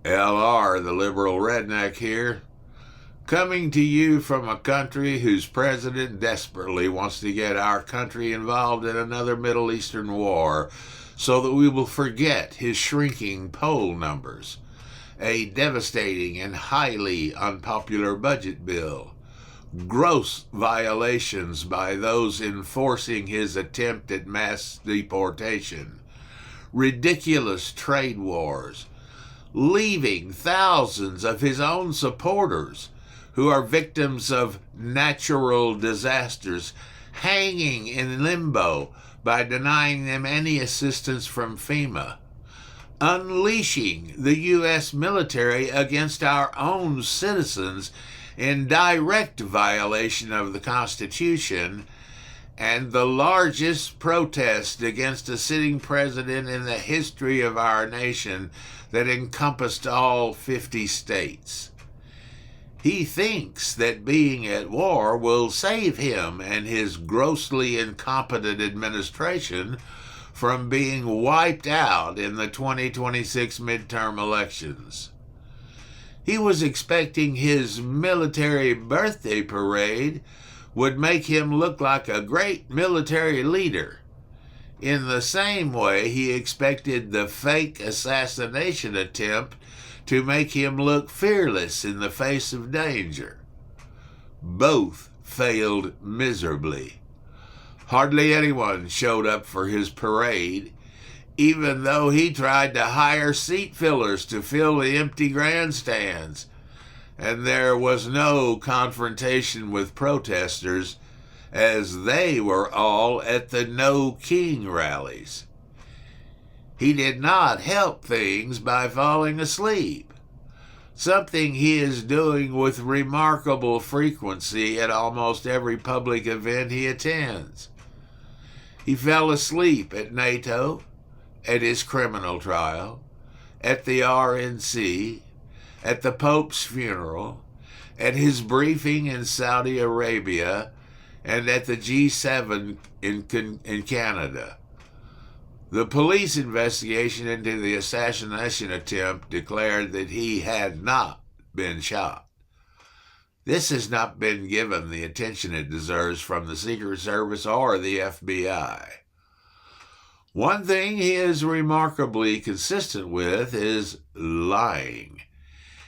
LR, the Liberal Redneck here, coming to you from a country whose president desperately wants to get our country involved in another Middle Eastern war so that we will forget his shrinking poll numbers, a devastating and highly unpopular budget bill, gross violations by those enforcing his attempt at mass deportation, ridiculous trade wars, leaving thousands of his own supporters who are victims of natural disasters hanging in limbo by denying them any assistance from FEMA, unleashing the U.S. military against our own citizens in direct violation of the Constitution, and the largest protest against a sitting president in the history of our nation that encompassed all 50 states. He thinks that being at war will save him and his grossly incompetent administration from being wiped out in the 2026 midterm elections. He was expecting his military birthday parade would make him look like a great military leader, in the same way he expected the fake assassination attempt to make him look fearless in the face of danger. Both failed miserably. Hardly anyone showed up for his parade, even though he tried to hire seat fillers to fill the empty grandstands, and there was no confrontation with protesters, as they were all at the No King rallies. He did not help things by falling asleep, something he is doing with remarkable frequency at almost every public event he attends. He fell asleep at NATO, at his criminal trial, at the RNC, at the Pope's funeral, at his briefing in Saudi Arabia, and at the G7 in Canada. The police investigation into the assassination attempt declared that he had not been shot. This has not been given the attention it deserves from the Secret Service or the FBI. One thing he is remarkably consistent with is lying.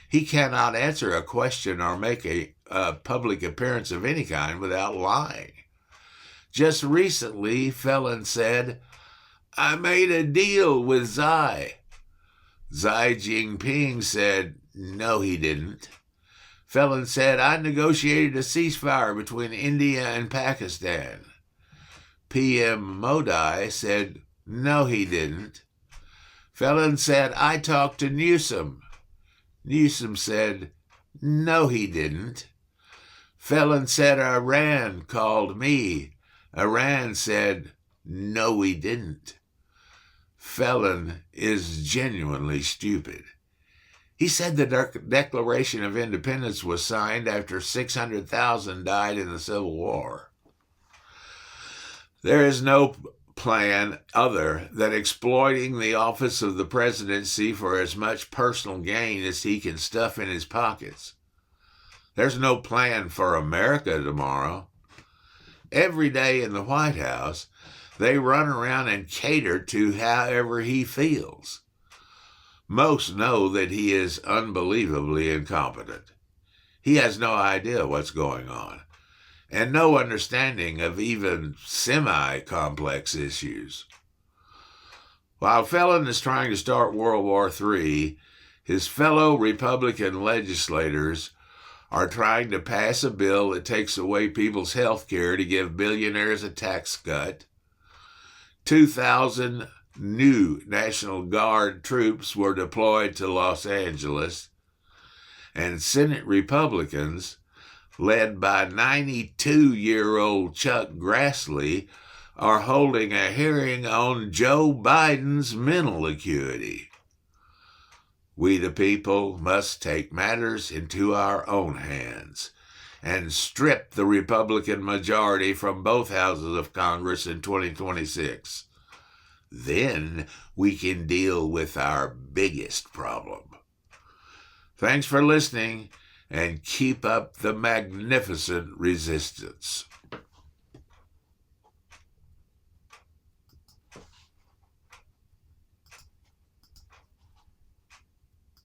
He cannot answer a question or make a public appearance of any kind without lying. Just recently, Felon said, "I made a deal with Xi." Xi Jinping said, "No, he didn't." Felon said, "I negotiated a ceasefire between India and Pakistan." PM Modi said, "No, he didn't." Felon said, "I talked to Newsom." Newsom said, "No, he didn't." Felon said, "Iran called me." Iran said, "No, he didn't." Felon is genuinely stupid. He said the Declaration of Independence was signed after 600,000 died in the Civil War. There is no plan other than exploiting the office of the presidency for as much personal gain as he can stuff in his pockets. There's no plan for America tomorrow. Every day in the White House, they run around and cater to however he feels. Most know that he is unbelievably incompetent. He has no idea what's going on, and no understanding of even semi-complex issues. While Felon is trying to start World War III, his fellow Republican legislators are trying to pass a bill that takes away people's health care to give billionaires a tax cut. 2,000 new National Guard troops were deployed to Los Angeles, and Senate Republicans, led by 92-year-old Chuck Grassley, are holding a hearing on Joe Biden's mental acuity. We the people must take matters into our own hands and strip the Republican majority from both houses of Congress in 2026. Then we can deal with our biggest problem. Thanks for listening, and keep up the magnificent resistance.